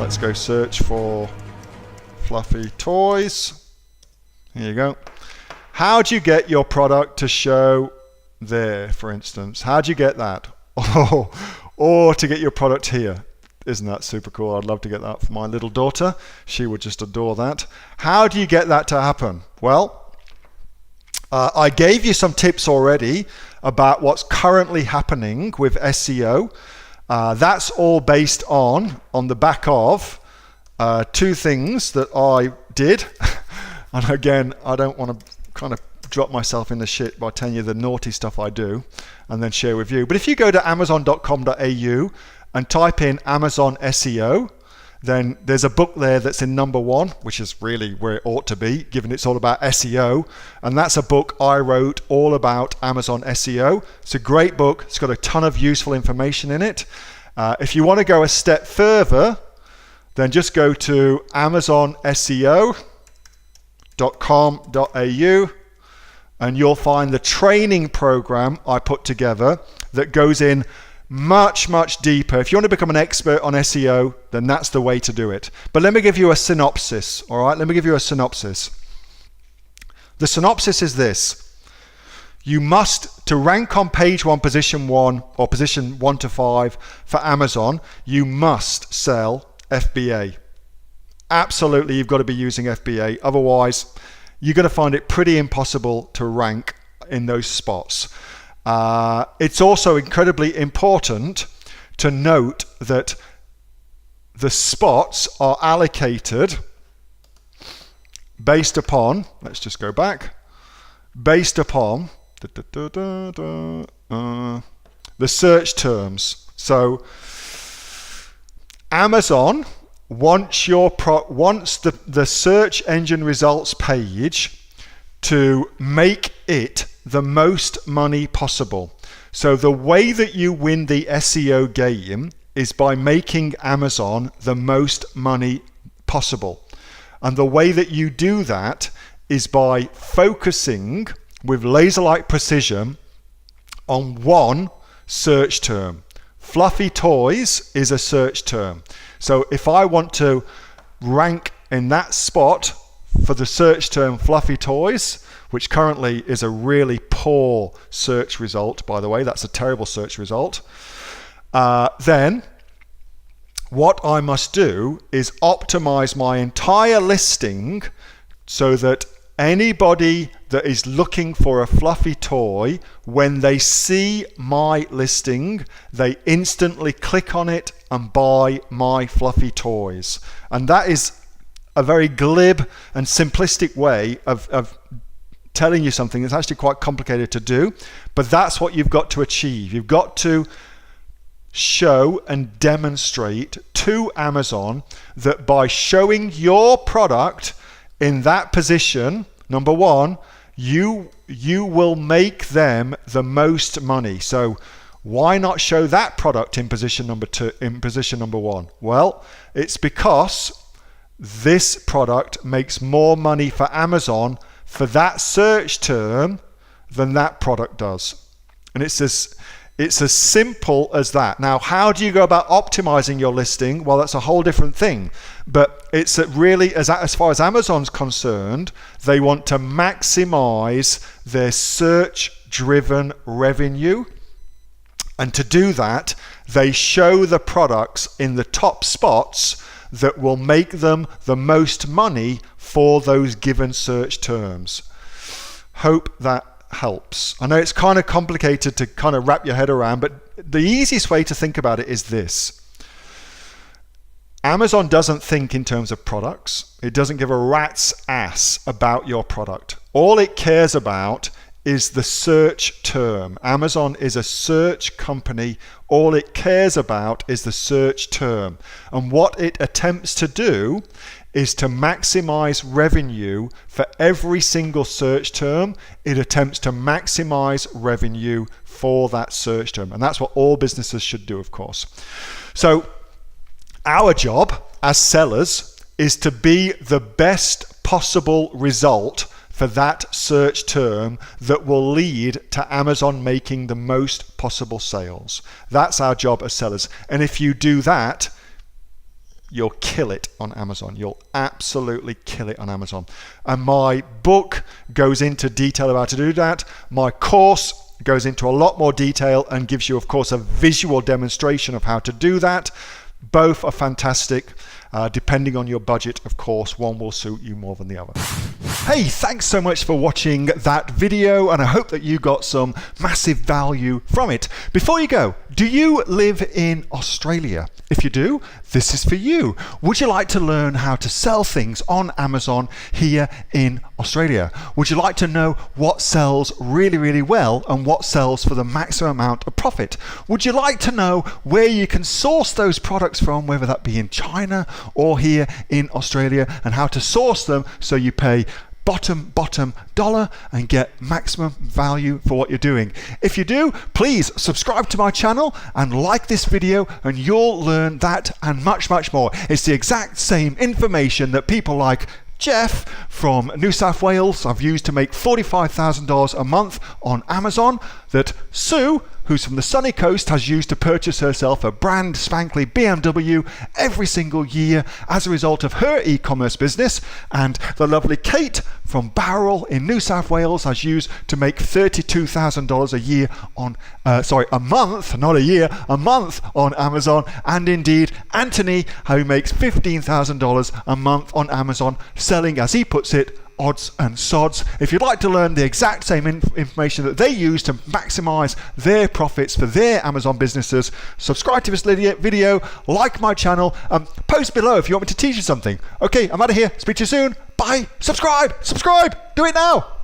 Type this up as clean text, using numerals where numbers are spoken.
Let's go search for fluffy toys. Here you go. How do you get your product to show there, for instance? How do you get that? Or to get your product here. Isn't that super cool? I'd love to get that for my little daughter. She would just adore that. How do you get that to happen? Well, I gave you some tips already about what's currently happening with SEO. That's all based on the back of two things that I did. And again, I don't want to kind of drop myself in the shit by telling you the naughty stuff I do and then share with you. But if you go to amazon.com.au and type in Amazon SEO, then there's a book there that's in number 1, which is really where it ought to be, given it's all about SEO. And that's a book I wrote all about Amazon SEO. It's a great book. It's got a ton of useful information in it. If you want to go a step further, then just go to amazonseo.com.au and you'll find the training program I put together that goes in much, much deeper. If you want to become an expert on SEO, then that's the way to do it. But let me give you a synopsis, all right? Let me give you a synopsis. The synopsis is this. You must, to rank on page 1, position 1, or position 1 to 5 for Amazon, you must sell FBA. Absolutely, you've got to be using FBA. Otherwise, you're going to find it pretty impossible to rank in those spots. It's also incredibly important to note that the spots are allocated based upon, let's just go back, based upon the search terms. So Amazon wants the search engine results page to make it the most money possible. So the way that you win the SEO game is by making Amazon the most money possible. And the way that you do that is by focusing with laser-like precision on one search term. Fluffy toys is a search term. So if I want to rank in that spot for the search term fluffy toys, which currently is a really poor search result, by the way, that's a terrible search result, then what I must do is optimize my entire listing so that anybody that is looking for a fluffy toy, when they see my listing, they instantly click on it and buy my fluffy toys. And that is a very glib and simplistic way of telling you something that's actually quite complicated to do, but that's what you've got to achieve. You've got to show and demonstrate to Amazon that by showing your product in that position, number 1, you will make them the most money. So why not show that product in position number 2, in position number 1? Well, it's because this product makes more money for Amazon for that search term than that product does. And it's as simple as that. Now, how do you go about optimizing your listing? Well, that's a whole different thing. But it's really, as far as Amazon's concerned, they want to maximize their search-driven revenue. And to do that, they show the products in the top spots that will make them the most money for those given search terms. Hope that helps. I know it's kind of complicated to kind of wrap your head around, but the easiest way to think about it is this. Amazon doesn't think in terms of products. It doesn't give a rat's ass about your product. All it cares about is the search term. Amazon is a search company. All it cares about is the search term. And what it attempts to do is to maximize revenue for every single search term. It attempts to maximize revenue for that search term. And that's what all businesses should do, of course. So our job as sellers is to be the best possible result for that search term that will lead to Amazon making the most possible sales. That's our job as sellers. And if you do that, you'll kill it on Amazon. You'll absolutely kill it on Amazon. And my book goes into detail about how to do that. My course goes into a lot more detail and gives you, of course, a visual demonstration of how to do that. Both are fantastic. Depending on your budget, of course, one will suit you more than the other. Hey, thanks so much for watching that video, and I hope that you got some massive value from it. Before you go, do you live in Australia? If you do, this is for you. Would you like to learn how to sell things on Amazon here in Australia? Would you like to know what sells really, really well and what sells for the maximum amount of profit? Would you like to know where you can source those products from, whether that be in China or here in Australia, and how to source them so you pay bottom dollar and get maximum value for what you're doing? If you do, please subscribe to my channel and like this video, and you'll learn that and much more. It's the exact same information that people like Jeff from New South Wales have used to make $45,000 a month on Amazon, that Sue, who's from the sunny coast, has used to purchase herself a brand spankly BMW every single year as a result of her e-commerce business, and the lovely Kate from Bowral in New South Wales has used to make $32,000 a year on, a month, not a year, a month on Amazon, and indeed Anthony, who makes $15,000 a month on Amazon, selling, as he puts it, odds and sods. If you'd like to learn the exact same information that they use to maximize their profits for their Amazon businesses, subscribe to this video, like my channel, post below if you want me to teach you something. Okay, I'm out of here. Speak to you soon. Bye. Subscribe. Do it now.